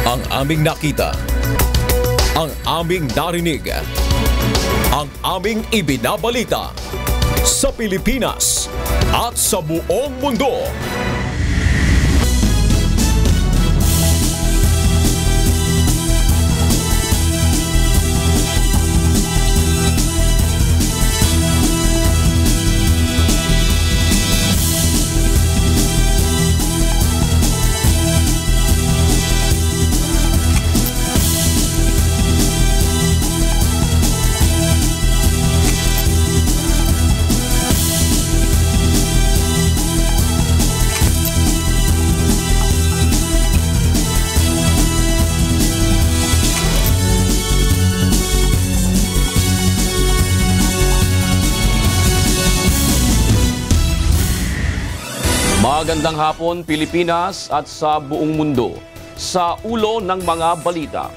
Ang aming nakita, ang aming narinig, ang aming ibinabalita sa Pilipinas at sa buong mundo. Magandang hapon, Pilipinas at sa buong mundo. Sa ulo ng mga balita.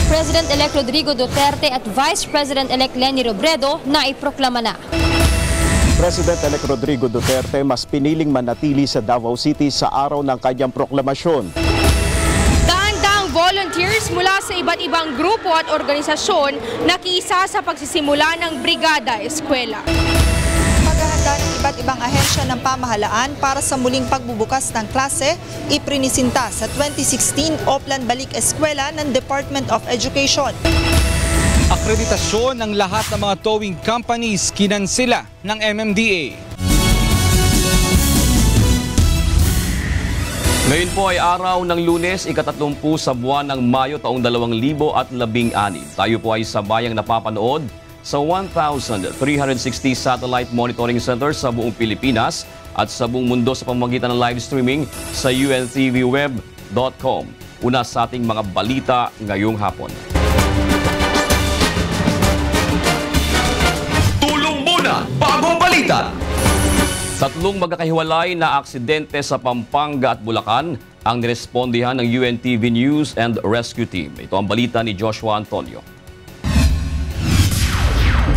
President-elect Rodrigo Duterte at Vice President-elect Leni Robredo na iproklama na. President-elect Rodrigo Duterte mas piniling manatili sa Davao City sa araw ng kanyang proklamasyon. Daan-daang volunteers mula sa iba't ibang grupo at organisasyon nakiisa sa pagsisimula ng Brigada Eskwela. Paghahanda ng iba't ibang ahensya ng pamahalaan para sa muling pagbubukas ng klase, iprinisinta sa 2016 Oplan Balik Eskwela ng Department of Education. Akreditasyon ng lahat ng mga towing companies kinansela ng MMDA. Ngayon po ay araw ng Lunes, ika-30 sa buwan ng Mayo taong 2016. Tayo po ay sabayang napapanood sa 1,360 satellite monitoring centers sa buong Pilipinas at sa buong mundo sa pamamagitan ng live streaming sa untvweb.com. Una sa ating mga balita ngayong hapon. Tulong muna, bagong balita! Tatlong magkakahiwalay na aksidente sa Pampanga at Bulacan ang nirespondihan ng UNTV News and Rescue Team. Ito ang balita ni Joshua Antonio.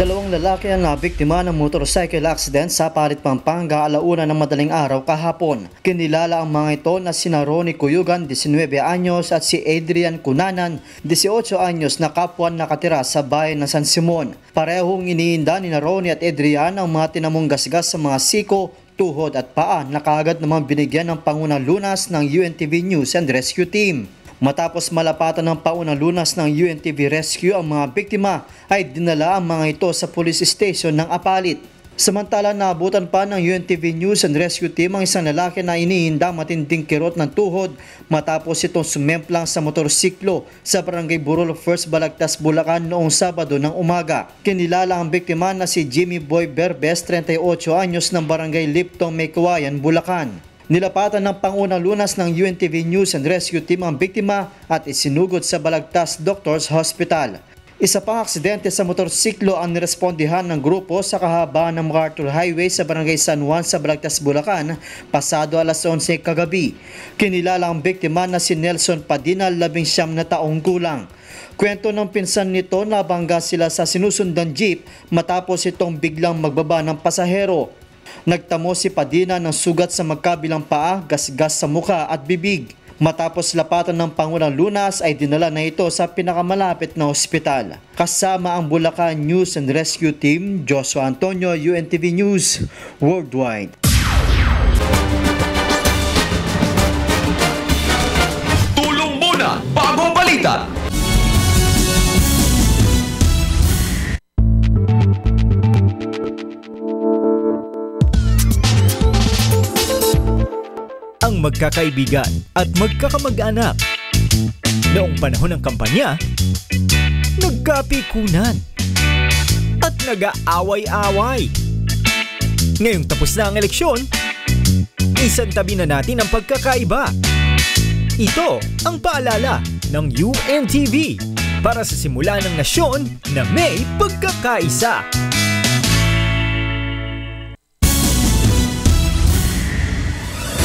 Dalawang lalaki ang nabiktima ng motorcycle accident sa Palit, Pampanga alauna ng madaling araw kahapon. Kinilala ang mga ito na sina Ronnie Cuyugan, 19 anyos at si Adrian Cunanan, 18 anyos na kapwa nakatira sa bayan ng San Simon. Parehong iniinda ni Ronnie at Adrian ang mga tinamong gasgas sa mga siko, tuhod at paa na kaagad namang binigyan ng pangunang lunas ng UNTV News and Rescue Team. Matapos malapatan ng paunang lunas ng UNTV Rescue ang mga biktima ay dinala ang mga ito sa police station ng Apalit. Samantala naabutan pa ng UNTV News and Rescue Team ang isang lalaki na iniinda matinding kirot ng tuhod matapos itong sumemplang sa motorsiklo sa Barangay Burol, First Balagtas, Bulacan noong Sabado ng umaga. Kinilala ang biktima na si Jimmy Boy Berbes, 38 anyos ng Barangay Liptong, Maykawayan, Bulacan. Nilapatan ng pangunang lunas ng UNTV News and Rescue Team ang biktima at isinugod sa Balagtas Doctors Hospital. Isa pang aksidente sa motorsiklo ang nirespondihan ng grupo sa kahabaan ng MacArthur Highway sa Barangay San Juan sa Balagtas, Bulacan, pasado alas 11 kagabi. Kinilala ang biktima na si Nelson Padina, 19 na taong gulang. Kwento ng pinsan nito na bangga sila sa sinusundan jeep matapos itong biglang magbaba ng pasahero. Nagtamo si Padina ng sugat sa magkabilang paa, gasgas sa mukha at bibig. Matapos lapatan ng pangunang lunas ay dinala na ito sa pinakamalapit na ospital. Kasama ang Bulacan News and Rescue Team, Joshua Antonio, UNTV News Worldwide. Tulong muna, bagong balita! Ang magkakaibigan at magkakamag-anak. Noong panahon ng kampanya, nagkapikunan at nag-aaway-away. Ngayong tapos na ang eleksyon, isantabi na natin ang pagkakaiba. Ito ang paalala ng UNTV para sa simula ng nasyon na may pagkakaisa.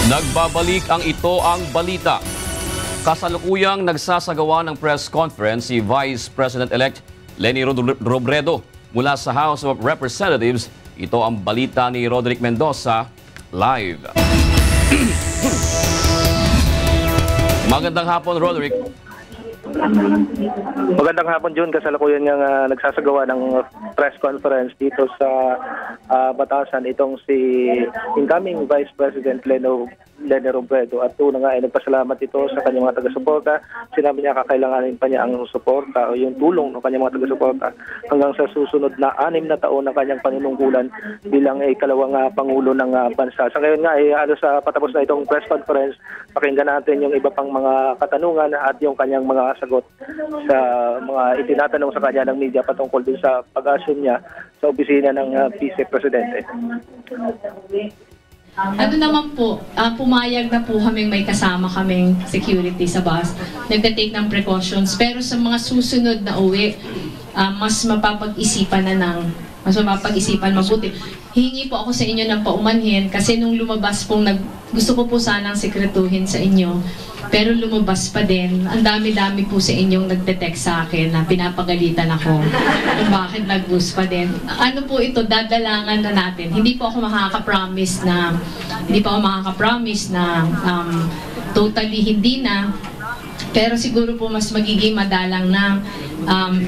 Nagbabalik ang Ito ang Balita. Kasalukuyang nagsasagawa ng press conference si Vice President-elect Leni Robredo mula sa House of Representatives. Ito ang balita ni Roderick Mendoza live. Magandang hapon, Roderick. Magandang hapon, Jun. Kasalukuyan nga nagsasagawa ng press conference dito sa Batasan itong si incoming Vice President Leni Robredo. At una nga ay nagpasalamat ito sa kanyang mga taga-suporta. Sinabi niya kakailanganin pa niya ang suporta o yung tulong ng kanyang mga taga-suporta hanggang sa susunod na 6 na taon ng kanyang panunungkulan bilang ikalawang Pangulo ng bansa. Sa ngayon nga ay sa patapos na itong press conference, pakinggan natin yung iba pang mga katanungan at yung kanyang mga sagot sa mga itinatanong sa kanya ng media patungkol din sa pag-assume niya sa opisina ng Vice Presidente. Ano naman po, pumayag na po kaming may kasama kaming security sa bus. Nagtatake ng precautions. Pero sa mga susunod na uwi, mas mapapag-isipan mabuti. Hihingi po ako sa inyo ng paumanhin kasi nung lumabas pong gusto ko po sanang sekretuhin sa inyo. Pero lumabas pa din. Ang dami-dami po sa inyong nagte-text sa akin na pinapagalitan ako kung bakit nag-boost pa din. Ano po ito, dadalangan na natin. Hindi po ako makaka-promise na totally hindi na. Pero siguro po mas magiging madalang na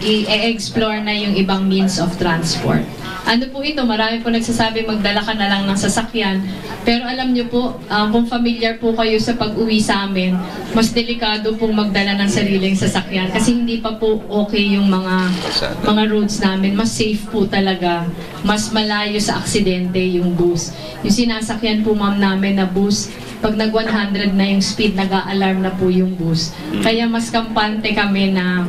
i-explore na yung ibang means of transport. Ano po ito, marami po nagsasabi magdala ka na lang ng sasakyan. Pero alam niyo po, kung familiar po kayo sa pag-uwi sa amin, mas delikado pong magdala ng sariling sasakyan kasi hindi pa po okay yung mga roads namin. Mas safe po talaga. Mas malayo sa aksidente yung bus. Yung sinasakyan po ma'am namin na bus, pag nag-100 na yung speed, nag-a-alarm na po yung bus. Kaya mas kampante kami na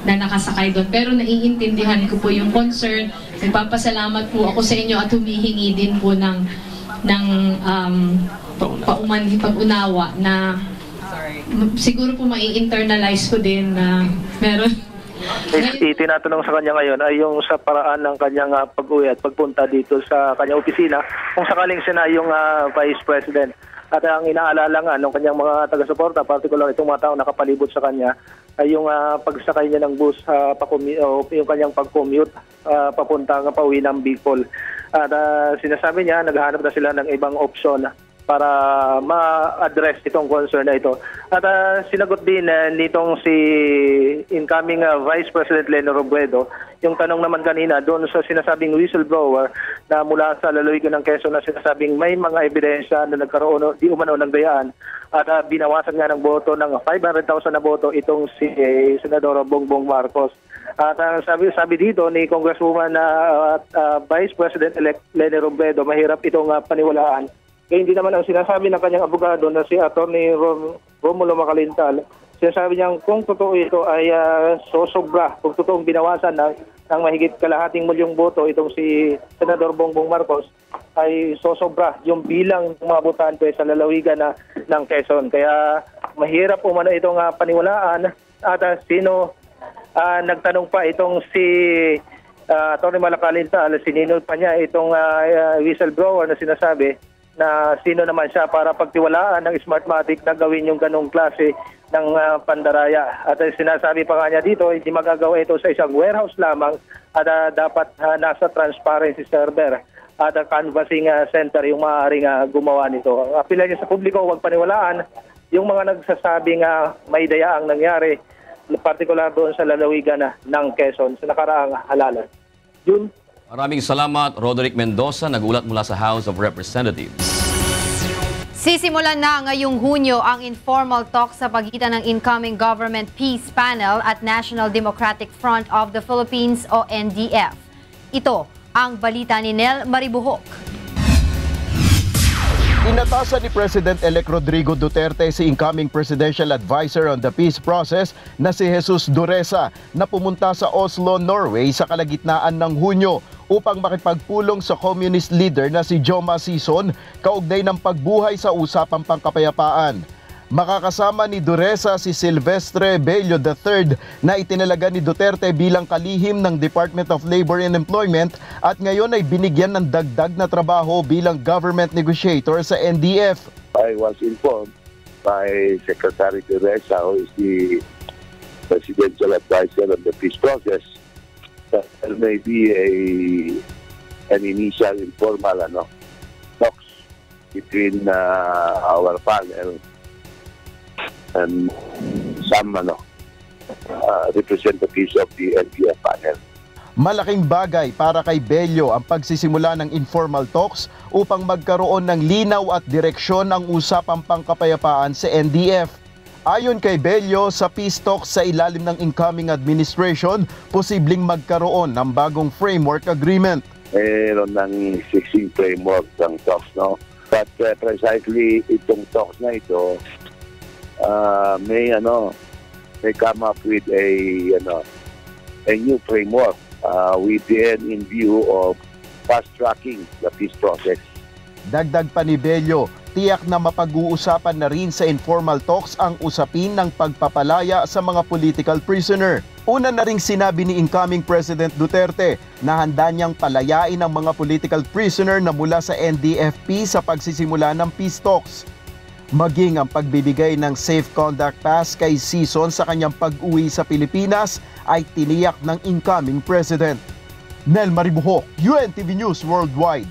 nakasakay doon. Pero naiintindihan ko po yung concern. Nagpapasalamat po ako sa inyo at humihingi din po ng pag-unawa na siguro po mai-internalize ko din na meron. Tinatanong sa kanya ngayon ay yung sa paraan ng kanyang pag-uwi at pagpunta dito sa kanyang opisina kung sakaling siya na yung Vice President. At ang inaalala nga ng kanyang mga taga-suporta, particular itong mga taong nakapalibot sa kanya, ay yung pagsakay niya ng bus, yung kanyang pag-commute pauwi ng Bicol. At sinasabi niya, naghahanap na sila ng ibang opsyon para ma-address itong concern na ito. At sinagot din nitong si incoming Vice President Leni Robredo yung tanong naman kanina doon sa sinasabing whistleblower na mula sa lalawigan ng Quezon na sinasabing may mga ebidensya na nagkaroon di umano ng dayaan at binawasan nga ng boto ng 500,000 na boto itong si Senador Bongbong Marcos. At sabi dito ni Congresswoman Vice President-elect Leni Robredo, mahirap itong paniwalaan. Kaya hindi naman ang sinasabi ng kanyang abogado na si Atty. Romulo Macalintal. Sinasabi niya kung totoo ito ay sosobra, kung totoong binawasan ng mahigit kalahating milyong boto itong si Senador Bongbong Marcos, ay sosobra yung bilang ng mga botante sa lalawigan ng Quezon. Kaya mahirap umano itong paniwalaan at sino nagtanong pa itong si Atty. Macalintal, sininod pa niya itong whistleblower na sinasabi na sino naman siya para pagtiwalaan ng Smartmatic na gawin yung ganong klase ng pandaraya. At sinasabi pa nga niya dito, hindi magagawa ito sa isang warehouse lamang at dapat nasa transparency server at canvassing center yung maaaring gumawa nito. Ang apela niya sa publiko, huwag paniwalaan yung mga nagsasabing may dayaang nangyari, partikular doon sa lalawigan ng Quezon sa nakaraang halalan. Yun. Maraming salamat, Roderick Mendoza, nagulat mula sa House of Representatives. Sisimulan na ngayong Hunyo ang informal talk sa pagitan ng incoming Government Peace Panel at National Democratic Front of the Philippines o NDF. Ito ang balita ni Nel Maribuhok. Inatasan ni President-elect Rodrigo Duterte si incoming Presidential Advisor on the Peace Process na si Jesus Duresa na pumunta sa Oslo, Norway sa kalagitnaan ng Hunyo upang makipagpulong sa communist leader na si Joma Sison kaugnay ng pagbuhay sa usapang pangkapayapaan. Makakasama ni Duresa si Silvestre Bello III na itinalaga ni Duterte bilang kalihim ng Department of Labor and Employment at ngayon ay binigyan ng dagdag na trabaho bilang government negotiator sa NDF. I was informed by Secretary Duresa, who is the Presidential Advisor on the Peace Process, that there may be an initial informal talks between our panel and some representatives of the NDF panel. Malaking bagay para kay Bello ang pagsisimula ng informal talks upang magkaroon ng linaw at direksyon ang usapang pangkapayapaan sa NDF. Ayon kay Bello, sa peace talks sa ilalim ng incoming administration, posibleng magkaroon ng bagong framework agreement. Meron ng 16 framework ng talks, no? But precisely itong talks na ito may come up with a new framework within in view of fast-tracking the peace process. Dagdag pa ni Bello, tiyak na mapag-uusapan na rin sa informal talks ang usapin ng pagpapalaya sa mga political prisoner. Una na ring sinabi ni incoming President Duterte na handa niyang palayain ang mga political prisoner na mula sa NDFP sa pagsisimula ng peace talks. Maging ang pagbibigay ng Safe Conduct Pass kay Sison sa kanyang pag-uwi sa Pilipinas ay tiniyak ng incoming President. Nel Maribuhok, UNTV News Worldwide.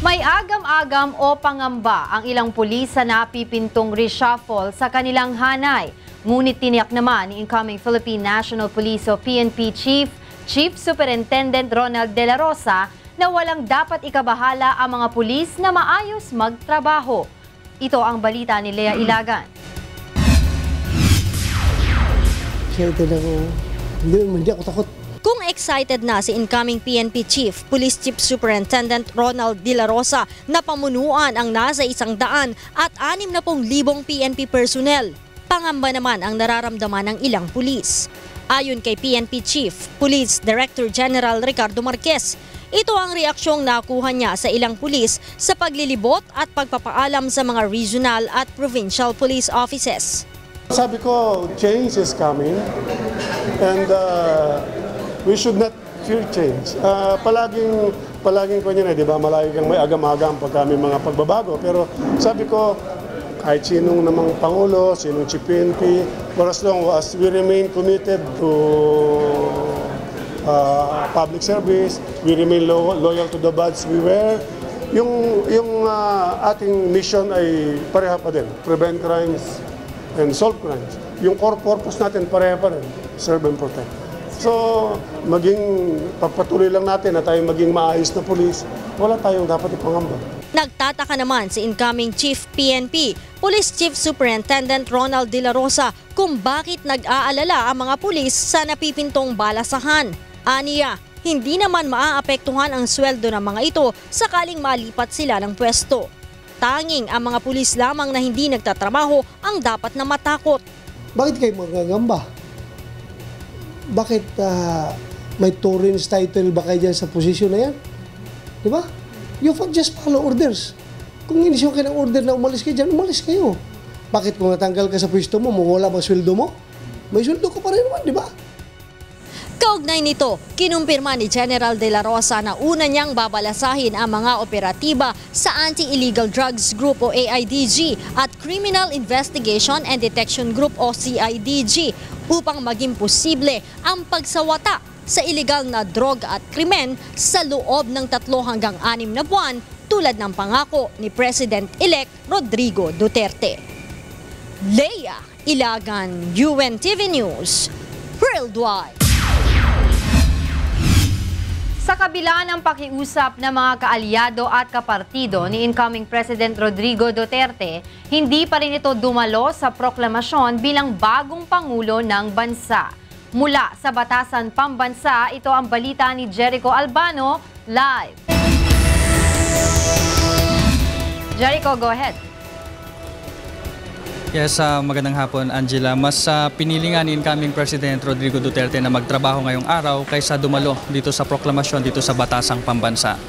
May agam-agam o pangamba ang ilang pulis sa napipintong reshuffle sa kanilang hanay. Ngunit tiniyak naman ni incoming Philippine National Police o PNP Chief Superintendent Ronald De La Rosa na walang dapat ikabahala ang mga pulis na maayos magtrabaho. Ito ang balita ni Lea Ilagan. Hindi ako takot. Kung excited na si incoming PNP Chief, Police Chief Superintendent Ronald De La Rosa na pamunuan ang nasa 100 at 60,000 PNP personnel, pangamba naman ang nararamdaman ng ilang pulis. Ayon kay PNP Chief, Police Director General Ricardo Marquez, ito ang reaksyong nakuha niya sa ilang pulis sa paglilibot at pagpapaalam sa mga regional at provincial police offices. Sabi ko, change is coming and we should not fear change. Palaging ko niya, di ba? Malaging may agam-agam pag may mga pagbabago. Pero sabi ko, kahit sinong namang Pangulo, sinong Chief PNP, for as long as we remain committed to public service, we remain loyal to the badge we wear, yung ating mission ay pareha pa din, prevent crimes and solve crimes. Yung core purpose natin pareha pa rin, serve and protect. So, pagpatuloy lang natin na tayo maging maayos na pulis, wala tayong dapat ipangamba. Nagtataka naman si incoming Chief PNP, Police Chief Superintendent Ronald De La Rosa kung bakit nag-aalala ang mga pulis sa napipintong balasahan. Aniya, hindi naman maaapektuhan ang sweldo ng mga ito sakaling malipat sila ng pwesto. Tanging ang mga pulis lamang na hindi nagtatrabaho ang dapat na matakot. Bakit kayo magagamba? Bakit may Torrens title ba kayo dyan sa posisyon na yan? Di ba? You just follow orders. Kung inisyo kayo ng order na umalis kayo dyan, umalis kayo. Bakit kung natanggal ka sa pwesto mo, mawala ba sweldo mo? May sweldo ka pa rin naman, di ba? Kaugnay nito, kinumpirma ni General De La Rosa na una niyang babalasahin ang mga operatiba sa Anti-Illegal Drugs Group o AIDG at Criminal Investigation and Detection Group o CIDG upang maging posible ang pagsawata sa illegal na droga at krimen sa loob ng 3 hanggang 6 na buwan tulad ng pangako ni President-elect Rodrigo Duterte. Lea Ilagan, UNTV News, Worldwide. Sa kabila ng pakiusap ng mga kaalyado at kapartido ni incoming President Rodrigo Duterte, hindi pa rin ito dumalo sa proklamasyon bilang bagong Pangulo ng bansa. Mula sa Batasan Pambansa, ito ang balita ni Jericho Albano, live. Jericho, go ahead. Yes, magandang hapon, Angela. Mas pinili nga ni incoming President Rodrigo Duterte na magtrabaho ngayong araw kaysa dumalo dito sa proklamasyon dito sa Batasang Pambansa.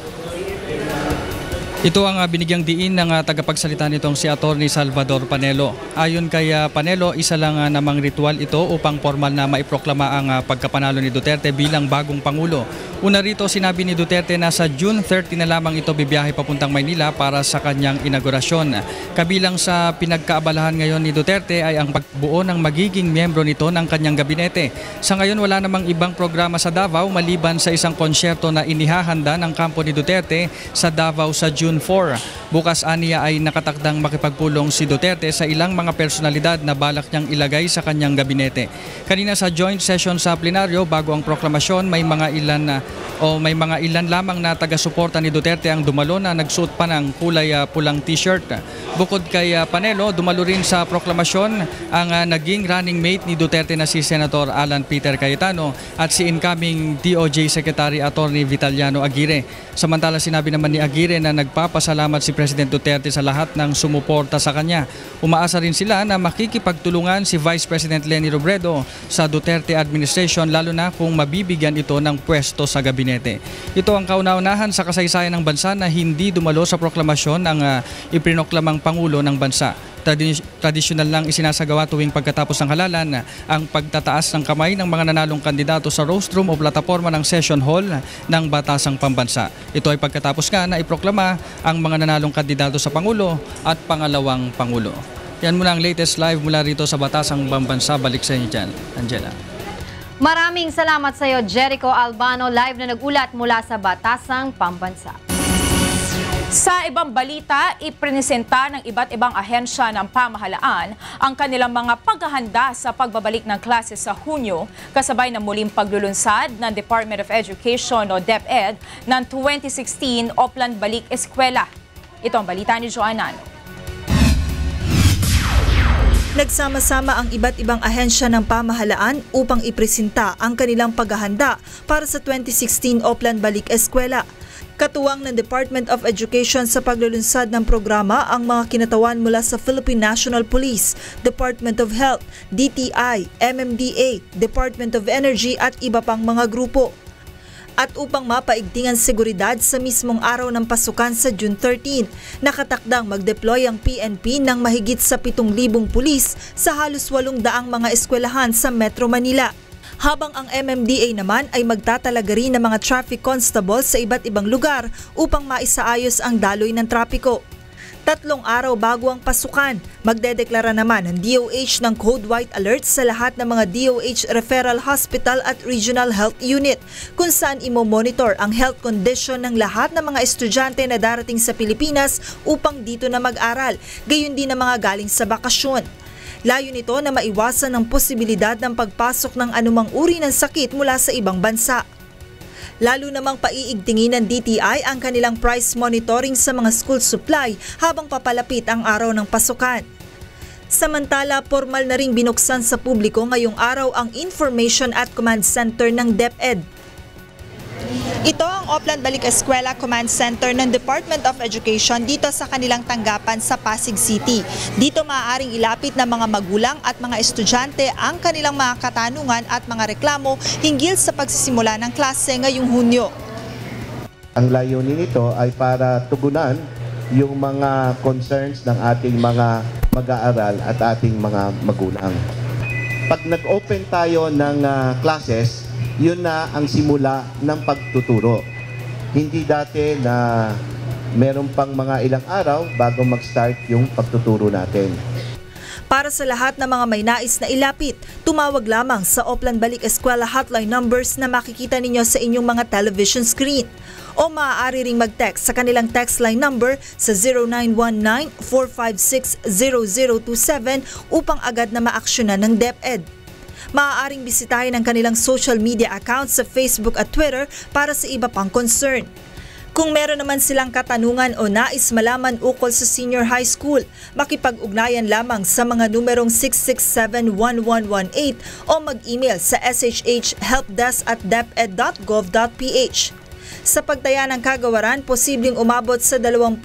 Ito ang binigyang diin ng tagapagsalita nitong si Attorney Salvador Panelo. Ayon kay Panelo, isa lang namang ritual ito upang formal na maiproklama ang pagkapanalo ni Duterte bilang bagong Pangulo. Una rito, sinabi ni Duterte na sa June 30 na lamang ito bibiyahe papuntang Maynila para sa kanyang inaugurasyon. Kabilang sa pinagkaabalahan ngayon ni Duterte ay ang pagbuo ng magiging miyembro nito ng kanyang gabinete. Sa ngayon, wala namang ibang programa sa Davao maliban sa isang konsyerto na inihahanda ng kampo ni Duterte sa Davao sa June 4. Bukas aniya ay nakatakdang makipagpulong si Duterte sa ilang mga personalidad na balak niyang ilagay sa kanyang gabinete. Kanina sa joint session sa plenaryo bago ang proklamasyon, may mga ilan lamang na taga-suporta ni Duterte ang dumalo na nagsuot pa ng kulay pulang t-shirt. Bukod kay Panelo, dumalo rin sa proklamasyon ang naging running mate ni Duterte na si Senator Alan Peter Cayetano at si incoming DOJ Secretary Attorney Vitaliano Aguirre. Samantala sinabi naman ni Aguirre na nagpapasalamat si President Duterte sa lahat ng sumuporta sa kanya. Umaasa rin sila na makikipagtulungan si Vice President Leni Robredo sa Duterte administration lalo na kung mabibigyan ito ng pwesto sa gabinete. Ito ang kauna-unahan sa kasaysayan ng bansa na hindi dumalo sa proklamasyon ang ipinoklamang Pangulo ng bansa. Tradisyonal lang isinasagawa tuwing pagkatapos ng halalan ang pagtataas ng kamay ng mga nanalong kandidato sa rostrum o plataforma ng session hall ng Batasang Pambansa. Ito ay pagkatapos nga na iproklama ang mga nanalong kandidato sa Pangulo at pangalawang Pangulo. Yan muna ang latest live mula rito sa Batasang Pambansa. Balik sa inyo dyan, Angela. Maraming salamat sa iyo, Jericho Albano, live na nagulat mula sa Batasang Pambansa. Sa ibang balita, iprinisenta ng iba't ibang ahensya ng pamahalaan ang kanilang mga paghahanda sa pagbabalik ng klase sa Hunyo, kasabay ng muling paglulunsad ng Department of Education o DepEd ng 2016 Oplan Balik Eskwela. Ito ang balita ni Joanna. Nagsama-sama ang iba't ibang ahensya ng pamahalaan upang ipresenta ang kanilang paghahanda para sa 2016 Oplan Balik Eskwela. Katuwang ng Department of Education sa paglulunsad ng programa ang mga kinatawan mula sa Philippine National Police, Department of Health, DTI, MMDA, Department of Energy at iba pang mga grupo. At upang mapaigting ang seguridad sa mismong araw ng pasukan sa June 13, nakatakdang mag-deploy ang PNP ng mahigit sa 7,000 pulis sa halos 800 mga eskwelahan sa Metro Manila. Habang ang MMDA naman ay magtatalaga rin ng mga traffic constables sa iba't ibang lugar upang maisaayos ang daloy ng trapiko. 3 araw bago ang pasukan, magdedeklara naman ang DOH ng Code White Alert sa lahat ng mga DOH Referral Hospital at Regional Health Unit kung saan imo-monitor ang health condition ng lahat ng mga estudyante na darating sa Pilipinas upang dito na mag-aral, gayon din ng mga galing sa bakasyon. Layo nito na maiwasan ang posibilidad ng pagpasok ng anumang uri ng sakit mula sa ibang bansa. Lalo namang paiigtingin ng DTI ang kanilang price monitoring sa mga school supply habang papalapit ang araw ng pasukan. Samantala, formal na ring binuksan sa publiko ngayong araw ang Information at Command Center ng DepEd. Ito ang Oplan Balik Eskwela Command Center ng Department of Education dito sa kanilang tanggapan sa Pasig City. Dito maaaring ilapit ng mga magulang at mga estudyante ang kanilang mga katanungan at mga reklamo hinggil sa pagsisimula ng klase ngayong Hunyo. Ang layunin nito ay para tugunan yung mga concerns ng ating mga mag-aaral at ating mga magulang. Pag nag-open tayo ng classes, yun na ang simula ng pagtuturo. Hindi dati na meron pang mga ilang araw bago mag-start yung pagtuturo natin. Para sa lahat ng mga may nais na ilapit, tumawag lamang sa Oplan Balik Eskwela hotline numbers na makikita ninyo sa inyong mga television screen. O maaari ring mag-text sa kanilang text line number sa 0919-456-0027 upang agad na maaksyonan ng DepEd. Maaaring bisitahin ang kanilang social media accounts sa Facebook at Twitter para sa iba pang concern. Kung meron naman silang katanungan o nais malaman ukol sa senior high school, makipag-ugnayan lamang sa mga numerong 667-1118 o mag-email sa shhhelpdesk@deped.gov.ph. Sa pagtaya ng kagawaran, posibleng umabot sa 25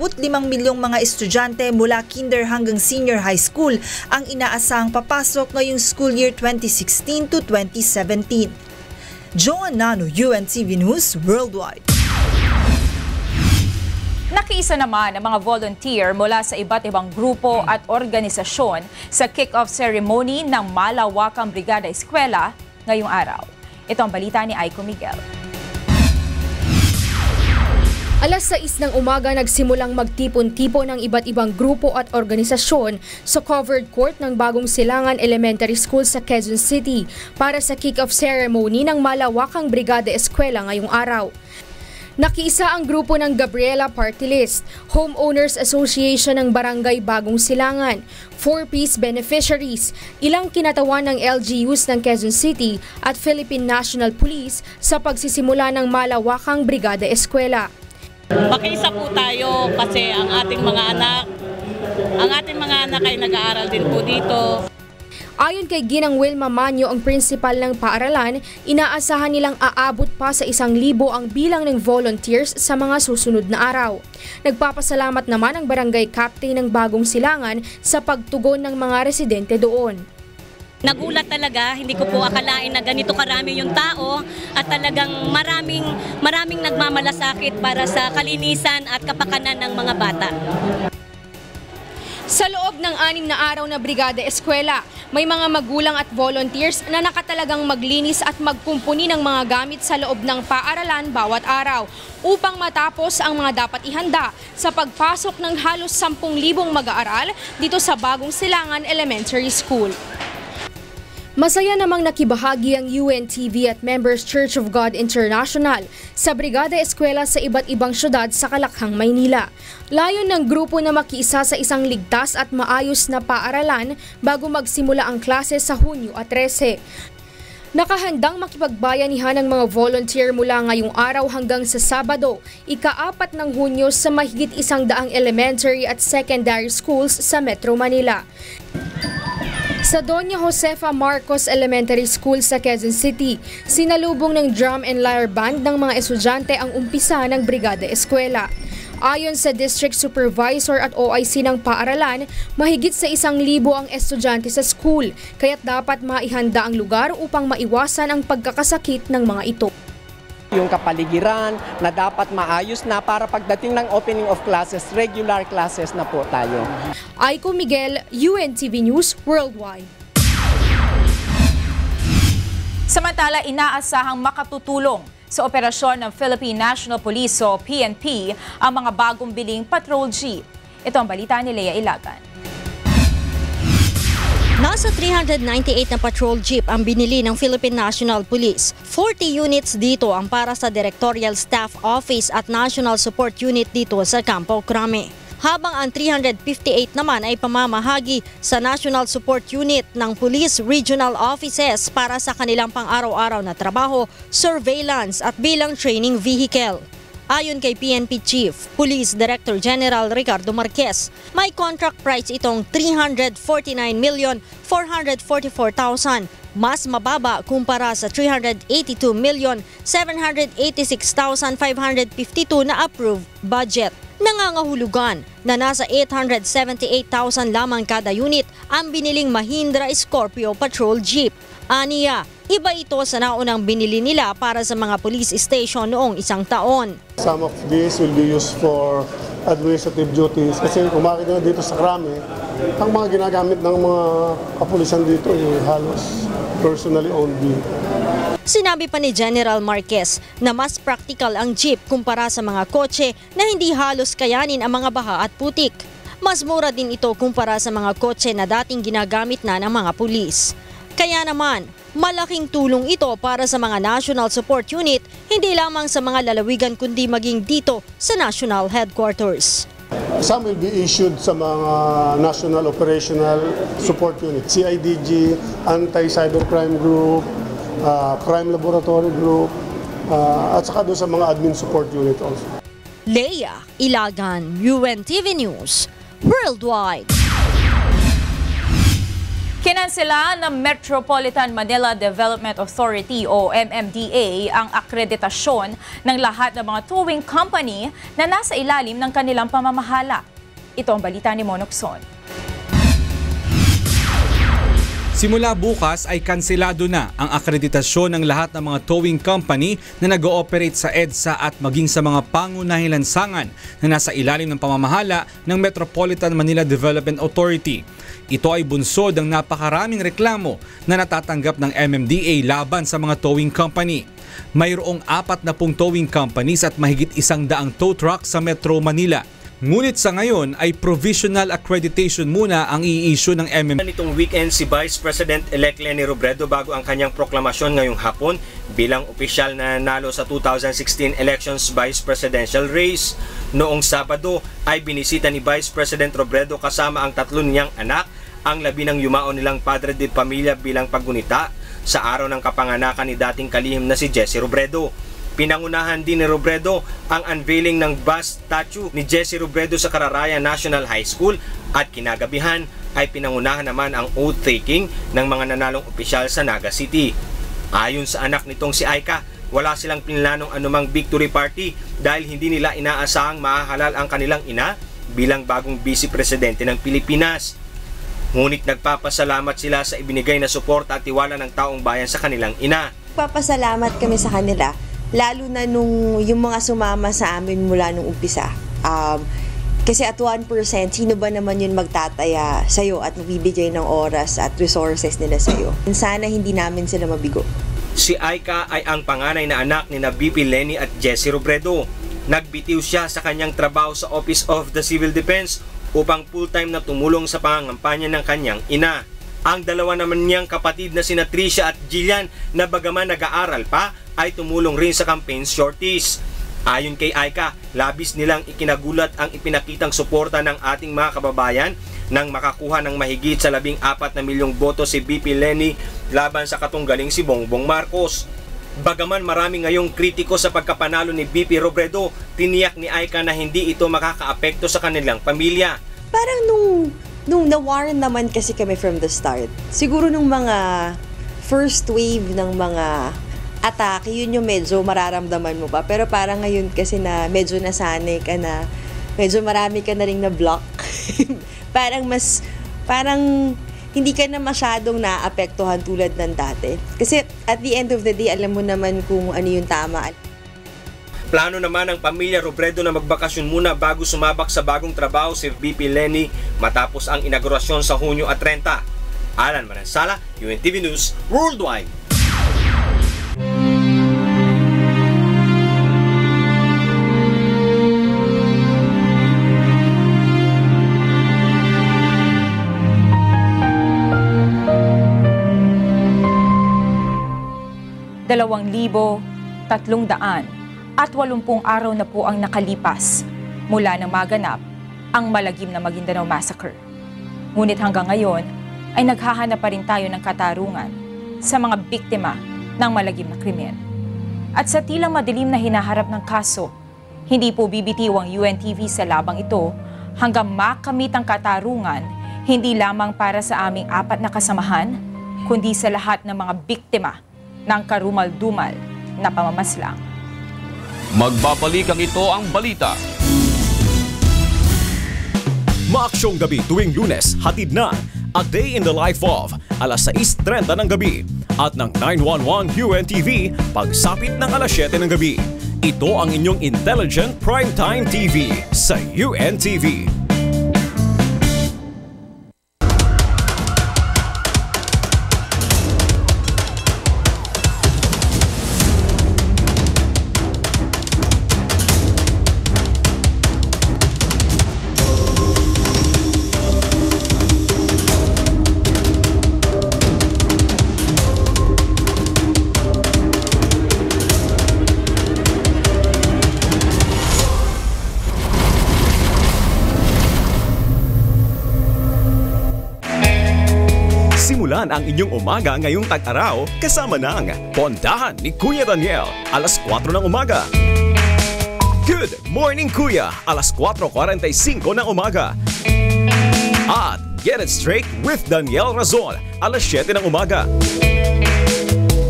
milyong mga estudyante mula kinder hanggang senior high school ang inaasahang papasok ngayong school year 2016 to 2017. Joan Nano, UNTV News Worldwide. Nakiisa naman ang mga volunteer mula sa iba't ibang grupo at organisasyon sa kick-off ceremony ng malawakang Brigada Eskwela ngayong araw. Ito ang balita ni Aiko Miguel. Alas 6 ng umaga nagsimulang magtipon-tipon ng iba't ibang grupo at organisasyon sa covered court ng Bagong Silangan Elementary School sa Quezon City para sa kick-off ceremony ng malawakang Brigada Eskwela ngayong araw. Nakiisa ang grupo ng Gabriela Party List, Homeowners Association ng Barangay Bagong Silangan, 4-piece beneficiaries, ilang kinatawan ng LGUs ng Quezon City at Philippine National Police sa pagsisimula ng malawakang Brigada Eskwela. Makiisa po tayo kasi ang ating mga anak ay nag-aaral din po dito. Ayon kay Ginang Wilma Manyo, ang principal ng paaralan, inaasahan nilang aabot pa sa 1,000 ang bilang ng volunteers sa mga susunod na araw. Nagpapasalamat naman ang barangay captain ng Bagong Silangan sa pagtugon ng mga residente doon. Nagulat talaga, hindi ko po akalain na ganito karami yung tao at talagang maraming nagmamalasakit para sa kalinisan at kapakanan ng mga bata. Sa loob ng 6 na araw na Brigada Eskwela, may mga magulang at volunteers na nakatalagang maglinis at magkumpuni ng mga gamit sa loob ng paaralan bawat araw upang matapos ang mga dapat ihanda sa pagpasok ng halos 10,000 mag-aaral dito sa Bagong Silangan Elementary School. Masaya namang nakibahagi ang UNTV at Members Church of God International sa Brigada Eskwela sa iba't ibang syudad sa Kalakhang, Maynila. Layon ng grupo na makiisa sa isang ligtas at maayos na paaralan bago magsimula ang klase sa Hunyo at 13. Nakahandang makipagbayanihan ng mga volunteer mula ngayong araw hanggang sa Sabado, ika-4 ng Hunyo sa mahigit 100 elementary at secondary schools sa Metro Manila. Sa Doña Josefa Marcos Elementary School sa Quezon City, sinalubong ng drum and lyre band ng mga estudyante ang umpisa ng Brigada Eskwela. Ayon sa District Supervisor at OIC ng paaralan, mahigit sa 1,000 ang estudyante sa school, kaya't dapat maihanda ang lugar upang maiwasan ang pagkakasakit ng mga ito. Yung kapaligiran na dapat maayos na para pagdating ng opening of classes, regular classes na po tayo. Aiko Miguel, UNTV News Worldwide. Samantala, inaasahang makatutulong sa operasyon ng Philippine National Police o PNP ang mga bagong biling patrol jeep. Ito ang balita ni Lea Ilagan. Nasa 398 na patrol jeep ang binili ng Philippine National Police. 40 units dito ang para sa Directorial Staff Office at National Support Unit dito sa Campo Crame. Habang ang 358 naman ay pamamahagi sa National Support Unit ng Police Regional Offices para sa kanilang pang-araw-araw na trabaho, surveillance at bilang training vehicle. Ayon kay PNP Chief, Police Director General Ricardo Marquez, may contract price itong 349,444,000, mas mababa kumpara sa 382,786,552 na approved budget. Nangangahulugan na nasa 878,000 lamang kada unit ang biniling Mahindra Scorpio Patrol Jeep. Aniya, iba ito sa naunang binili nila para sa mga police station noong 1 taon. Some of these will be used for administrative duties kasi kung makikita na dito sa Crame, ang mga ginagamit ng mga kapulisan dito ay halos personally owned vehicle. Sinabi pa ni General Marquez na mas practical ang jeep kumpara sa mga kotse na hindi halos kayanin ang mga baha at putik. Mas mura din ito kumpara sa mga kotse na dating ginagamit na ng mga pulis. Kaya naman, malaking tulong ito para sa mga National Support Unit, hindi lamang sa mga lalawigan kundi maging dito sa National Headquarters. Some will be issued sa mga National Operational Support Unit, CIDG, Anti-Cybercrime Group, Crime Laboratory Group, at saka doon sa mga Admin Support Unit also. Lea Ilagan, UNTV News, Worldwide. Kinansela ng Metropolitan Manila Development Authority o MMDA ang akreditasyon ng lahat ng mga towing company na nasa ilalim ng kanilang pamamahala. Ito ang balita ni Monokson. Simula bukas ay kanselado na ang akreditasyon ng lahat ng mga towing company na nag-ooperate sa EDSA at maging sa mga pangunahing lansangan na nasa ilalim ng pamamahala ng Metropolitan Manila Development Authority. Ito ay bunsod ng napakaraming reklamo na natatanggap ng MMDA laban sa mga towing company. Mayroong 40 towing companies at mahigit 100 tow trucks sa Metro Manila. Ngunit sa ngayon ay provisional accreditation muna ang i-issue ng MMDA. Nitong weekend si Vice President-elect Leni Robredo bago ang kanyang proklamasyon ngayong hapon bilang opisyal na nanalo sa 2016 elections Vice Presidential race. Noong Sabado ay binisita ni Vice President Robredo kasama ang 3 niyang anak ang labi ng yumaon nilang padre de pamilya bilang paggunita sa araw ng kapanganakan ni dating kalihim na si Jesse Robredo. Pinangunahan din ni Robredo ang unveiling ng bust statue ni Jesse Robredo sa Cararaya National High School at kinagabihan ay pinangunahan naman ang oath-taking ng mga nanalong opisyal sa Naga City. Ayon sa anak nitong si Aika, wala silang pinlanong anumang victory party dahil hindi nila inaasahang mahahalal ang kanilang ina bilang bagong vice presidente ng Pilipinas. Ngunit nagpapasalamat sila sa ibinigay na suporta at tiwala ng taong bayan sa kanilang ina. Papasalamat kami sa kanila. Lalo na nung yung mga sumama sa amin mula nung umpisa. Kasi at 1%, sino ba naman yun magtataya sa'yo at magbibigay ng oras at resources nila sa'yo? Sana hindi namin sila mabigo. Si Aika ay ang panganay na anak ni VP Leni at Jesse Robredo. Nagbitiw siya sa kanyang trabaho sa Office of the Civil Defense upang full-time na tumulong sa pangangampanya ng kanyang ina. Ang dalawa naman niyang kapatid na sina Tricia at Jillian na bagaman nag-aaral pa ay tumulong rin sa campaign shorties. Ayon kay Aika, labis nilang ikinagulat ang ipinakitang suporta ng ating mga kababayan nang makakuha ng mahigit sa 14 na milyong boto si VP Leni laban sa katunggaling si Bongbong Marcos. Bagaman marami ngayong kritiko sa pagkapanalo ni VP Robredo, tiniyak ni Aika na hindi ito makakaapekto sa kanilang pamilya. Parang nung na-warn naman kasi kami from the start, siguro nung mga first wave ng mga atake, yun yung medyo mararamdaman mo pa. Pero parang ngayon kasi na medyo nasanay ka na, medyo marami ka na rin na block. parang hindi ka na masyadong naapektuhan tulad ng dati. Kasi at the end of the day, alam mo naman kung ano yung tama. Plano naman ng pamilya Robredo na magbakasyon muna bago sumabak sa bagong trabaho si VP Leni matapos ang inaugurasyon sa Hunyo at 30. Alan Manansala, UNTV News Worldwide. at 80 araw na po ang nakalipas mula nang maganap ang malagim na Maguindanao Massacre. Ngunit hanggang ngayon ay naghahanap pa rin tayo ng katarungan sa mga biktima ng malagim na krimen. At sa tilang madilim na hinaharap ng kaso, hindi po bibitiw ang UNTV sa labang ito hanggang makamit ang katarungan hindi lamang para sa aming 4 na kasamahan, kundi sa lahat ng mga biktima ng karumal-dumal na pamamaslang. Magbabalik ang ito ang balita. Maaksyong gabi tuwing Lunes, hatid na A Day in the Life of, alas 6:30 ng gabi at ng 911 UNTV pagsapit ng alas 7 ng gabi. Ito ang inyong intelligent primetime TV sa UNTV. Simulan ang inyong umaga ngayong tag-araw kasama ng Pondahan ni Kuya Daniel, alas 4 ng umaga. Good Morning Kuya, alas 4:45 ng umaga. At Get It Straight with Daniel Razon, alas 7 ng umaga.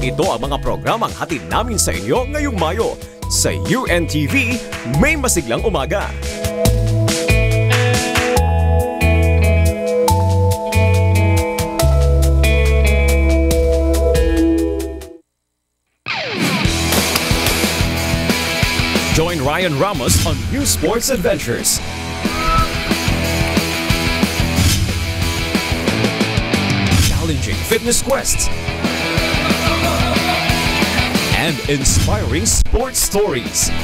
Ito ang mga programang hatid namin sa inyo ngayong Mayo. Sa UNTV, may masiglang umaga. Join Ryan Ramos on New Sports Adventures. Challenging fitness quests. And inspiring sports stories.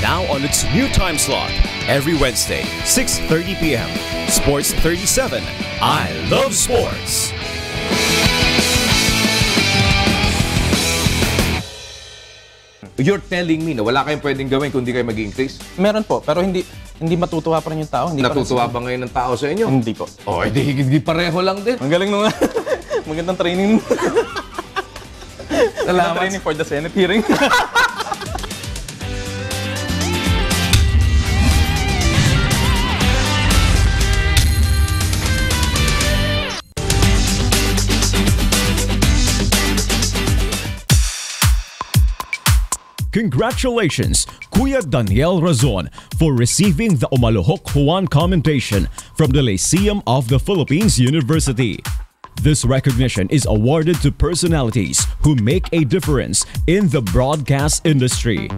now on its new time slot. Every Wednesday, 6:30 p.m. Sports 37. I love sports. You're telling me na wala kayong pwedeng gawin kung hindi kayo mag-increase? Meron po, pero hindi matutuwa pa rin yung tao. Natutuwa ba ngayon ng tao sa inyo? Hindi po. Oh, hindi pareho lang din. Ang galing nung magandang training. Salamat. Training for the Senate hearing. Congratulations, Kuya Daniel Razon, for receiving the Umaluhok Juan Commendation from the Lyceum of the Philippines University. This recognition is awarded to personalities who make a difference in the broadcast industry.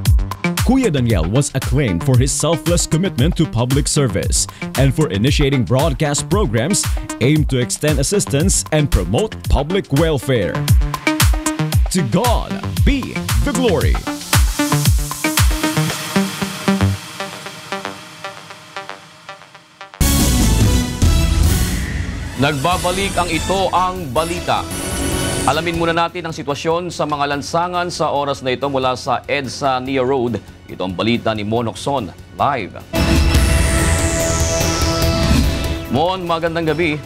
Kuya Daniel was acclaimed for his selfless commitment to public service and for initiating broadcast programs aimed to extend assistance and promote public welfare. To God be the glory. Nagbabalik ang Ito Ang Balita. Alamin muna natin ang sitwasyon sa mga lansangan sa oras na ito mula sa EDSA Nia Road. Ito ang balita ni Mon Ocson, live. Mon, magandang gabi.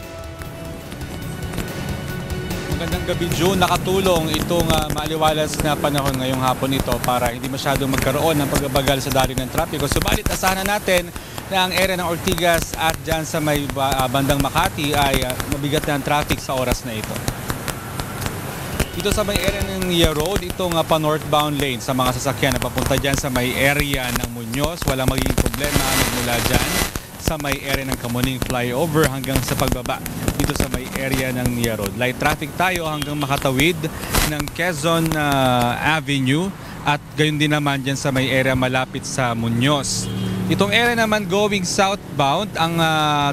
Magandang gabi, June. Nakatulong itong maaliwalas na panahon ngayong hapon ito para hindi masyadong magkaroon ng pagbabagal sa daloy ng trapiko. Subalit asahan natin na ang area ng Ortigas at dyan sa may bandang Makati ay mabigat na ang traffic sa oras na ito. Dito sa may area ng Nia Road, itong pa-northbound lane sa mga sasakyan na papunta dyan sa may area ng Muñoz, walang magiging problema mula dyan sa may area ng Kamuning Flyover hanggang sa pagbaba dito sa may area ng Nia Road. Light traffic tayo hanggang makatawid ng Quezon Avenue at gayon din naman dyan sa may area malapit sa Muñoz. Itong area naman going southbound, ang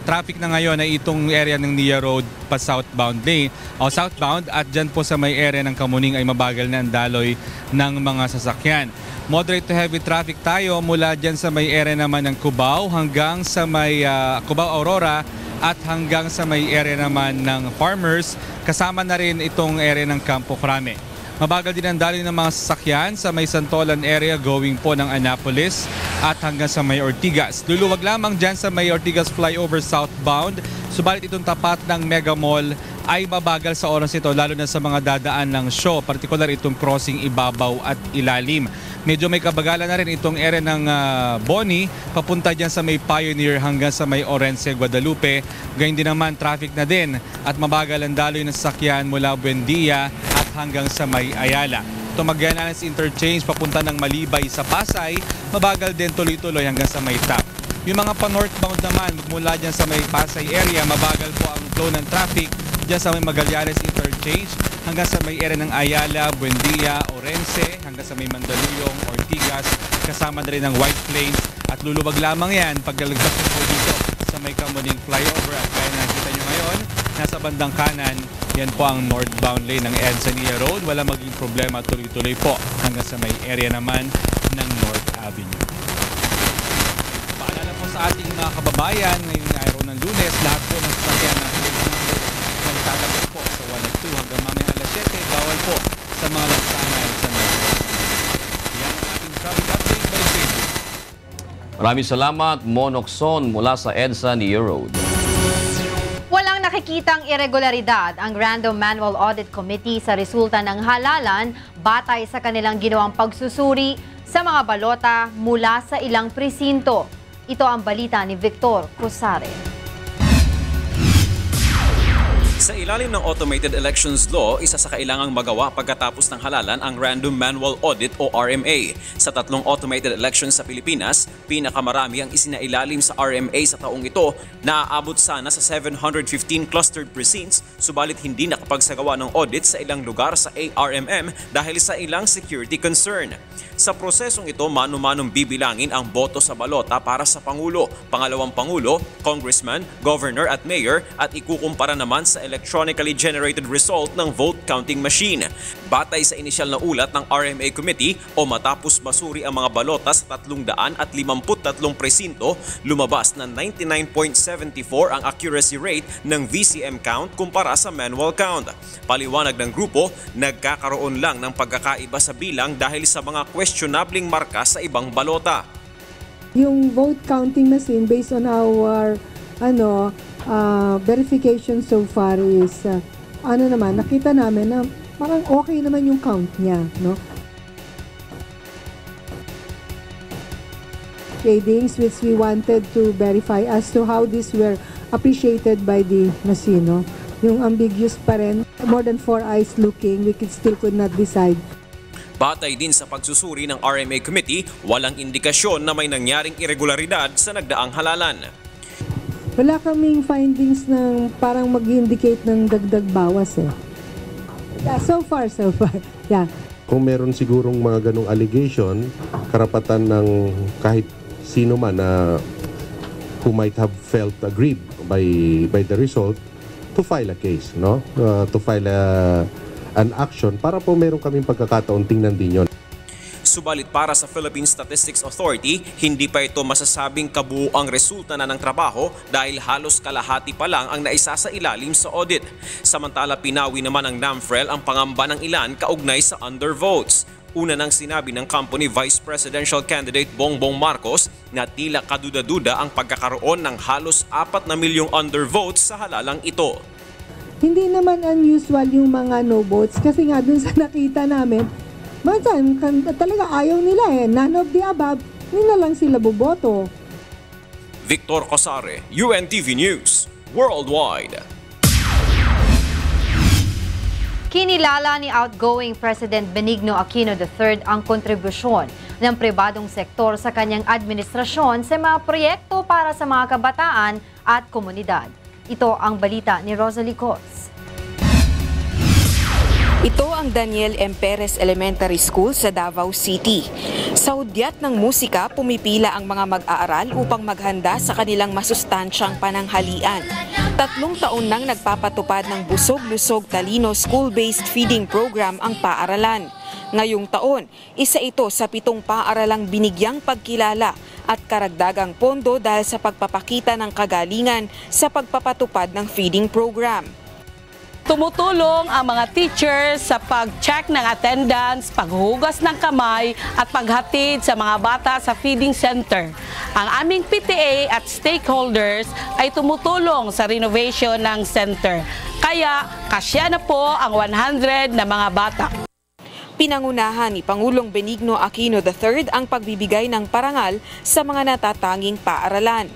traffic na ngayon ay itong area ng Nia Road pa southbound lane o southbound at dyan po sa may area ng Kamuning ay mabagal na ang daloy ng mga sasakyan. Moderate to heavy traffic tayo mula dyan sa may area naman ng Cubao hanggang sa may Cubao Aurora at hanggang sa may area naman ng Farmers, kasama na rin itong area ng Campo Crame. Mabagal din ang daloy ng mga sasakyan sa may Santolan area going po ng Annapolis at hanggang sa may Ortigas. Luluwag lamang dyan sa may Ortigas flyover southbound. Subalit itong tapat ng Mega Mall ay mabagal sa oras ito lalo na sa mga dadaan ng show, partikular itong crossing ibabaw at ilalim. Medyo may kabagalan na rin itong area ng Boni, papunta dyan sa may Pioneer hanggang sa may Orense, Guadalupe. Gayun din naman traffic na din at mabagal ang daloy ng sasakyan mula Buendia at hanggang sa may Ayala. Ito Magallanes Interchange papunta ng Malibay sa Pasay, mabagal din tuloy-tuloy hanggang sa may TAP. Yung mga pa-northbound naman mula dyan sa may Pasay area, mabagal po ang flow ng traffic dyan sa may Magallanes Interchange hanggang sa may area ng Ayala, Buendia, Orense, hanggang sa may Mandaluyong, Ortigas, kasama na rin ng White Plains at luluwag lamang yan paglalagpas po dito sa may Kamuning Flyover at kaya nakikita nyo ngayon, nasa bandang kanan, yan po ang northbound lane ng EDSA Nia Road. Wala maging problema, tuloy-tuloy po hanggang sa may area naman ng North Avenue. Paalala po sa ating mga kababayan, ngayong araw ng Lunes, lahat po ng sasakyan na magtatapos po sa 1 at 2 hanggang mamaya alas 7, bawal po sa mga lansangan sa Metro. Yan ang ating traffic update by Facebook. Maraming salamat, Mon Ocson mula sa EDSA Nia Road. Walang nakikitang irregularidad ang Random Manual Audit Committee sa resulta ng halalan batay sa kanilang ginawang pagsusuri sa mga balota mula sa ilang presinto. Ito ang balita ni Victor Cruzare. Sa ilalim ng Automated Elections Law, isa sa kailangang magawa pagkatapos ng halalan ang Random Manual Audit o RMA. Sa 3 automated elections sa Pilipinas, pinakamarami ang isinailalim sa RMA sa taong ito na aabot sana sa 715 clustered precincts, subalit hindi nakapagsagawa ng audit sa ilang lugar sa ARMM dahil sa ilang security concern. Sa prosesong ito, mano-manong bibilangin ang boto sa balota para sa Pangulo, Pangalawang Pangulo, Congressman, Governor at Mayor at ikukumpara naman sa electoral electronically generated result ng vote counting machine. Batay sa inisyal na ulat ng RMA Committee o matapos masuri ang mga balota sa 353 presinto, lumabas na 99.74 ang accuracy rate ng VCM count kumpara sa manual count. Paliwanag ng grupo, nagkakaroon lang ng pagkakaiba sa bilang dahil sa mga questionabling marka sa ibang balota. Yung vote counting machine based on our verification so far is nakita namin na parang okay naman yung count niya, no? Shadings which we wanted to verify as to how these were appreciated by the machine, no? Yung ambiguous pa rin, more than 4 eyes looking, we still could not decide. Batay din sa pagsusuri ng RMA Committee, walang indikasyon na may nangyaring irregularidad sa nagdaang halalan. Wala kaming findings ng parang mag-indicate ng dagdag bawas eh. Yeah, so far. Yeah. Kung meron sigurong mga ganong allegation, karapatan ng kahit sino man na who might have felt aggrieved by the result to file a case, no? To file an action para po meron kaming pagkakataon tingnan din yon. Subalit para sa Philippine Statistics Authority, hindi pa ito masasabing kabuuang resulta na ng trabaho dahil halos kalahati pa lang ang naisasailalim sa audit. Samantala pinawi naman ng NAMFREL ang pangamba ng ilan kaugnay sa undervotes. Una nang sinabi ng company Vice Presidential Candidate Bongbong Marcos na tila kaduda-duda ang pagkakaroon ng halos 4 na milyong undervotes sa halalang ito. Hindi naman unusual yung mga no votes kasi nga dun sa nakita namin, minsan talaga ayaw nila eh. None of the above, hindi na lang sila boboto. Victor Cosare, UNTV News, Worldwide. Kinilala ni outgoing President Benigno Aquino III ang kontribusyon ng pribadong sektor sa kanyang administrasyon sa mga proyekto para sa mga kabataan at komunidad. Ito ang balita ni Rosalie Cos. Ito ang Daniel M. Perez Elementary School sa Davao City. Sa hudyat ng musika, pumipila ang mga mag-aaral upang maghanda sa kanilang masustansyang pananghalian. 3 taon nang nagpapatupad ng Busog-Lusog Talino School-Based Feeding Program ang paaralan. Ngayong taon, isa ito sa 7 paaralang binigyang pagkilala at karagdagang pondo dahil sa pagpapakita ng kagalingan sa pagpapatupad ng feeding program. Tumutulong ang mga teachers sa pag-check ng attendance, paghugas ng kamay at paghatid sa mga bata sa feeding center. Ang aming PTA at stakeholders ay tumutulong sa renovation ng center. Kaya kasya na po ang 100 na mga bata. Pinangunahan ni Pangulong Benigno Aquino III ang pagbibigay ng parangal sa mga natatanging paaralan.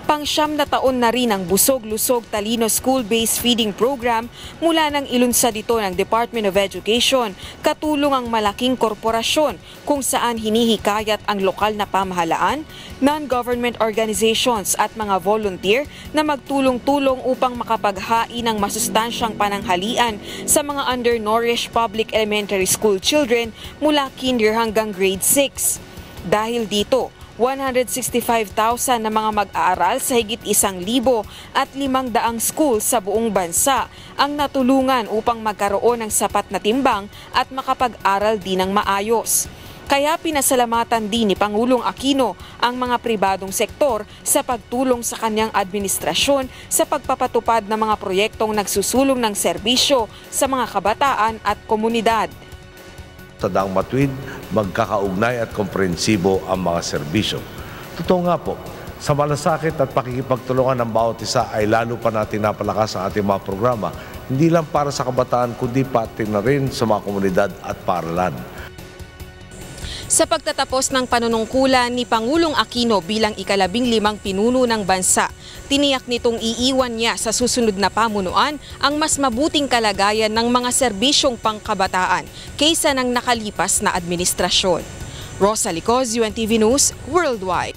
Pang-9 na taon na rin ang Busog-Lusog Talino School-Based Feeding Program mula nang ilunsad ito ng Department of Education, katulong ang malaking korporasyon kung saan hinihikayat ang lokal na pamahalaan, non-government organizations at mga volunteer na magtulong-tulong upang makapaghain ng masustansyang pananghalian sa mga undernourished public elementary school children mula kinder hanggang grade 6. Dahil dito, 165,000 na mga mag-aaral sa higit 1,500 school sa buong bansa ang natulungan upang magkaroon ng sapat na timbang at makapag-aral din ng maayos. Kaya pinasalamatan din ni Pangulong Aquino ang mga pribadong sektor sa pagtulong sa kanyang administrasyon sa pagpapatupad ng mga proyektong nagsusulong ng serbisyo sa mga kabataan at komunidad. Sa daang matuwid, magkakaugnay at komprehensibo ang mga serbisyo. Totoo nga po, sa malasakit at pakikipagtulungan ng bawat isa ay lalo pa natin napalakas ang ating mga programa, hindi lang para sa kabataan kundi pati na rin sa mga komunidad at paaralan. Sa pagtatapos ng panunungkulan ni Pangulong Aquino bilang ika-15 pinuno ng bansa, tiniyak nitong iiwan niya sa susunod na pamunuan ang mas mabuting kalagayan ng mga serbisyong pangkabataan kaysa ng nakalipas na administrasyon. Rosalie Cos, UNTV News, Worldwide.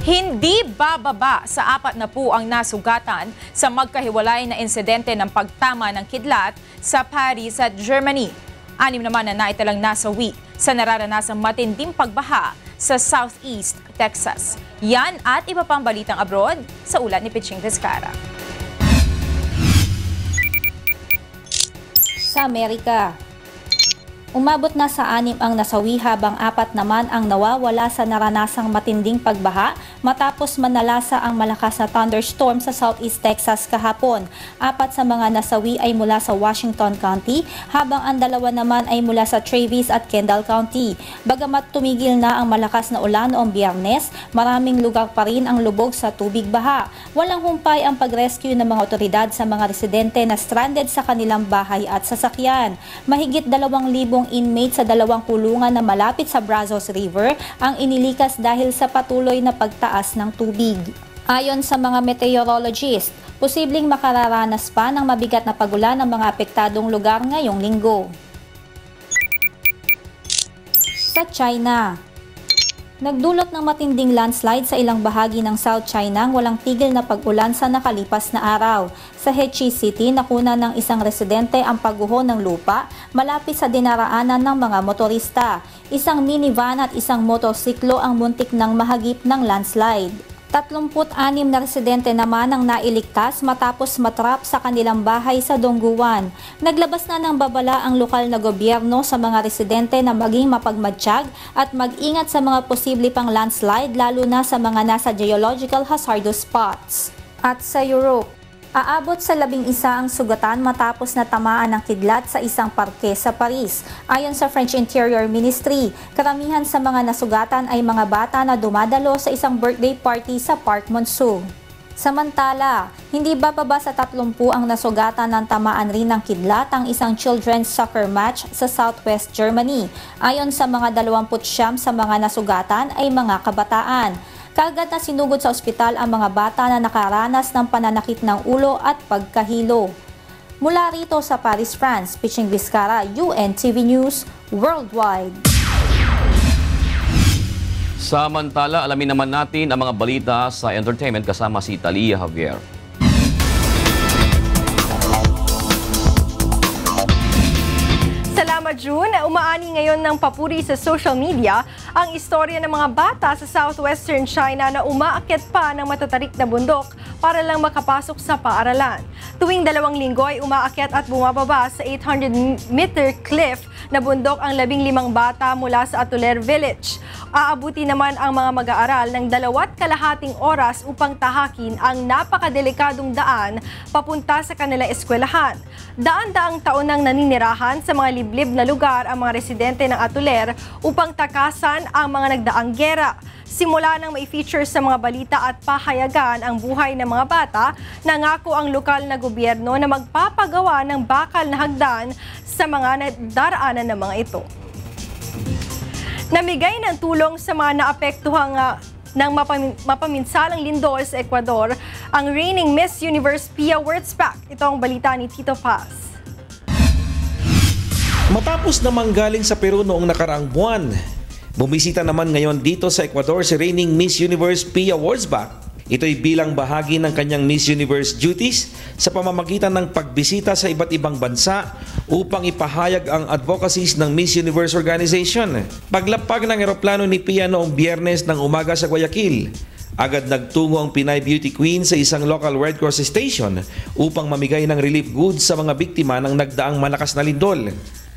Hindi bababa sa 4 na po ang nasugatan sa magkahiwalay na insidente ng pagtama ng kidlat sa Paris at Germany. 6 naman na naitalang nasawi sa nararanasang matinding pagbaha sa Southeast Texas. Yan at iba pang balitang abroad sa ulat ni Piching Vizcara. Sa Amerika, umabot na sa 6 ang nasawi habang 4 naman ang nawawala sa naranasang matinding pagbaha matapos manalasa ang malakas na thunderstorm sa Southeast Texas kahapon. 4 sa mga nasawi ay mula sa Washington County habang ang 2 naman ay mula sa Travis at Kendall County. Bagamat tumigil na ang malakas na ulan noong Biyernes, maraming lugar pa rin ang lubog sa tubig baha. Walang humpay ang pag-rescue ng mga otoridad sa mga residente na stranded sa kanilang bahay at sasakyan. Mahigit 2,000 inmates sa 2 kulungan na malapit sa Brazos River ang inilikas dahil sa patuloy na pagtaas ng tubig. Ayon sa mga meteorologist, posibleng makararanas pa ng mabigat na pagulan ng mga apektadong lugar ngayong linggo. Sa China, nagdulot ng matinding landslide sa ilang bahagi ng South China ang walang tigil na pag-ulan sa nakalipas na araw. Sa Hechi City, nakuna ng isang residente ang pagguho ng lupa malapit sa dinaraanan ng mga motorista. Isang minivan at isang motorsiklo ang muntik ng mahagip ng landslide. 36 na residente naman ang nailigtas matapos matrap sa kanilang bahay sa Dongguan. Naglabas na ng babala ang lokal na gobyerno sa mga residente na maging mapagmatsyag at mag-ingat sa mga posible pang landslide lalo na sa mga nasa geological hazardous spots. At sa Europe, aabot sa 11 ang sugatan matapos na tamaan ng kidlat sa isang parke sa Paris. Ayon sa French Interior Ministry, karamihan sa mga nasugatan ay mga bata na dumadalo sa isang birthday party sa Parc Monceau. Samantala, hindi bababa sa 30 ang nasugatan ng tamaan rin ng kidlat ang isang children's soccer match sa Southwest Germany. Ayon sa mga 29 sa mga nasugatan ay mga kabataan. Kaagad na sinugod sa ospital ang mga bata na nakaranas ng pananakit ng ulo at pagkahilo. Mula rito sa Paris, France, Piching Vizcara, UNTV News Worldwide. Samantala, alamin naman natin ang mga balita sa entertainment kasama si Talia Javier. Salamat, June. Umaani ngayon ng papuri sa social media ang istorya ng mga bata sa southwestern China na umaakyat pa ng matatarik na bundok para lang makapasok sa paaralan. Tuwing 2 linggo ay umaakyat at bumababa sa 800-meter cliff na bundok ang 15 bata mula sa Atuler Village. Aabuti naman ang mga mag-aaral ng 2.5 oras upang tahakin ang napakadelikadong daan papunta sa kanilang eskwelahan. Daan-daang taon nang naninirahan sa mga liblib na lugar ang mga residente ng Atuler upang takasan ang mga nagdaang gera. Simula nang may feature sa mga balita at pahayagan ang buhay ng mga bata, nangako ang lokal na gobyerno na magpapagawa ng bakal na hagdan sa mga daraanan ng mga ito. Namigay ng tulong sa mga naapektuhang ng mapaminsalang lindol sa Ecuador ang reigning Miss Universe Pia Wurtzbach. Ito ang balita ni Tito Paz. Matapos na manggaling sa Peru noong nakaraang buwan, bumisita naman ngayon dito sa Ecuador si reigning Miss Universe Pia Wurtzbach. Ito'y bilang bahagi ng kanyang Miss Universe duties sa pamamagitan ng pagbisita sa iba't ibang bansa upang ipahayag ang advocacies ng Miss Universe Organization. Paglapag ng eroplano ni Pia noong Biyernes ng umaga sa Guayaquil, agad nagtungo ang Pinay Beauty Queen sa isang local Red Cross station upang mamigay ng relief goods sa mga biktima ng nagdaang malakas na lindol.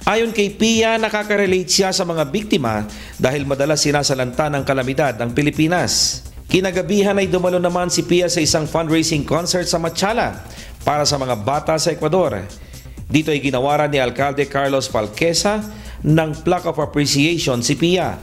Ayon kay Pia, nakaka-relate siya sa mga biktima dahil madalas sinasalanta ng kalamidad ang Pilipinas. Kinagabihan ay dumalo naman si Pia sa isang fundraising concert sa Machala para sa mga bata sa Ecuador. Dito ay ginawaran ni Alcalde Carlos Falquesa ng Plaque of Appreciation si Pia.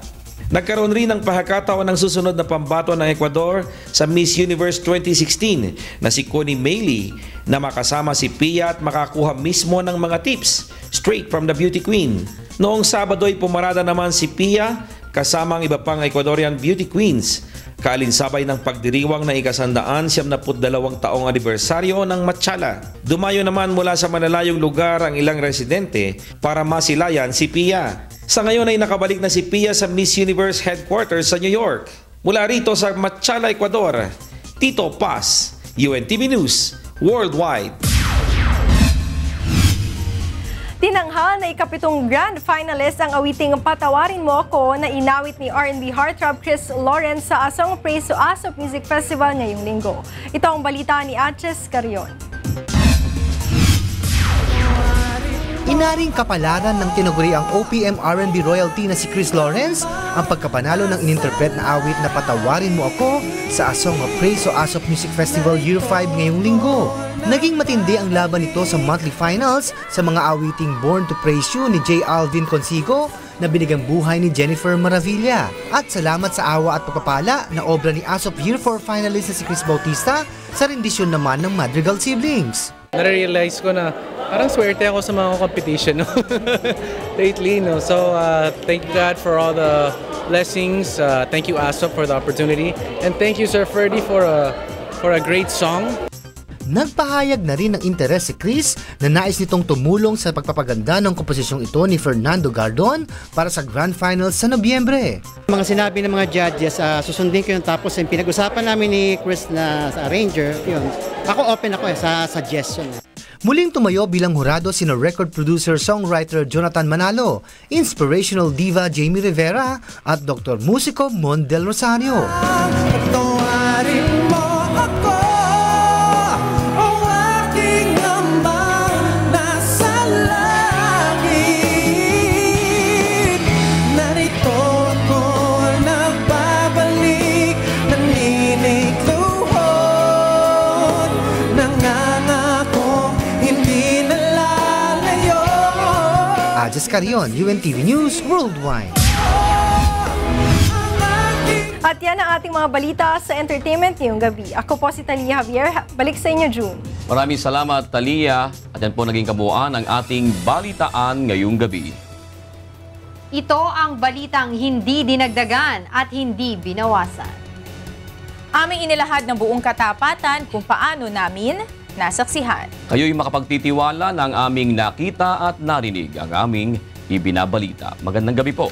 Nagkaroon rin ng pahakataon ng susunod na pambato ng Ecuador sa Miss Universe 2016 na si Connie Mayley na makasama si Pia at makakuha mismo ng mga tips straight from the beauty queen. Noong Sabado ay pumarada naman si Pia kasama ang iba pang Ecuadorian beauty queens, kaalinsabay ng pagdiriwang ng 172 taong anibersaryo ng Machala. Dumayo naman mula sa malalayong lugar ang ilang residente para masilayan si Pia. Sa ngayon ay nakabalik na si Pia sa Miss Universe headquarters sa New York. Mula rito sa Machala, Ecuador, Tito Paz, UNTV News Worldwide. Tinanghal na ikapitong grand finalist ang awiting Patawarin Mo Ako na inawit ni R&B heartthrob Chris Lawrence sa Song Praise to ASOP Music Festival ngayong linggo. Ito ang balita ni Aches Carion. Inaring kapalaran ng tinaguriang OPM R&B royalty na si Chris Lawrence ang pagkapanalo ng ininterpret na awit na Patawarin Mo Ako sa A Song of Praise o ASOP Music Festival Year 5 ngayong linggo. Naging matindi ang laban nito sa monthly finals sa mga awiting Born to Praise You ni J. Alvin Consigo na binigang buhay ni Jennifer Maravilla. At salamat sa awa at pagpapala na obra ni ASOP Year 4 finalist na si Chris Bautista sa rendisyon naman ng Madrigal Siblings. Narealize ko na parang swerte ako sa mga competition lately. So thank God for all the blessings. Thank you ASOP for the opportunity. And thank you Sir Ferdy for a great song. Nagpahayag na rin ng interes si Chris na nais nitong tumulong sa pagpapaganda ng komposisyong ito ni Fernando Gardon para sa Grand Finals sa Nobyembre. Mga sinabi ng mga judges, susundin ko yun, tapos yung pinag-usapan namin ni Chris na sa arranger, yun. Ako open ako sa suggestion. Muling tumayo bilang hurado sina record producer-songwriter Jonathan Manalo, inspirational diva Jamie Rivera at Dr. Musico Mon Del Rosario. Ajes Carion, UNTV News Worldwide. At yan ang ating mga balita sa entertainment ngayong gabi. Ako po si Talia Javier. Balik sa inyo, June. Maraming salamat, Talia. At yan po naging kabuuan ng ating balitaan ngayong gabi. Ito ang balitang hindi dinagdagan at hindi binawasan. Aming inilahad ng buong katapatan kung paano namin nasaksihan. Kayo'y makapagtitiwala ng aming nakita at narinig ang aming ibinabalita. Magandang gabi po.